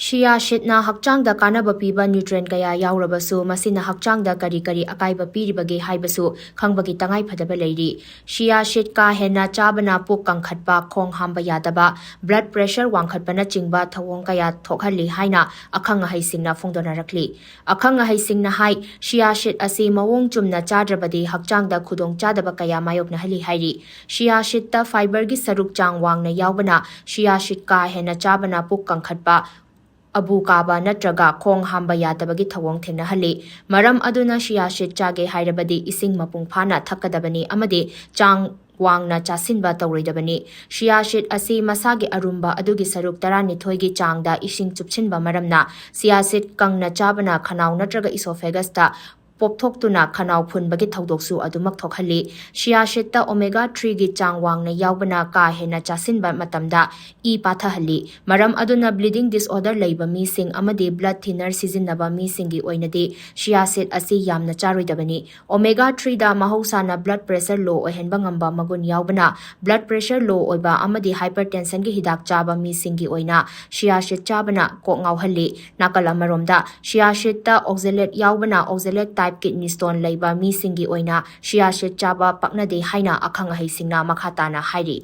Chia shitna hakchangda kanaba piba nutrient kaya yaurabasu masina hakchangda kari akaiba piribage haibasu khangbagi tangai phadaba leiri. Chia shit ka hena chabana puk kangkhatba khong hamba yadaba blood pressure wangkhatbana chingba thawong kaya thokhalli haina akhanga haisingna phongdona rakli. Akhanga haisingna hai chia shit asi mawong chumna chadrabadi hakchangda khudong chadaba kaya mayokna hali hairi. Chia shit ta fiber gi saruk chang wangna yaubana chia shit ka hena chabana puk kangkhatba Abu Kaba natraga khong hamba yadabagi thawong thenahali maram aduna chia shit chage hairabadi ising mapung phana thakadabani amadi chang wangna chasinba tawridabani chia shit asi masagi arumba adugi saruk tarani thoigi changda ising chupchinba maramna chia shit kangna chabana khanau natraga esophagus ta popthoktuna khanau phunbagi thaudoksu adumak thokhali chia shit ta omega 3 gi changwang na yaubana ka hena chasinba matamda e pathahali maram aduna bleeding disorder leiba mi sing amadi blood thinner sizinaba mi singi oinadi chia shit asi yamna charoidabani omega 3 da mahausa na blood pressure low ohenba ngamba magun yaubana blood pressure low oiba amadi hypertension gi hidak chaba mi singi oina chia shit chabana ko ngauhali nakala maromda chia shit ta oxalate yaubana oxalate type kidney stone leiba mi singi oina chia shit chaba paknade haina akhang haisingna makhatana hairi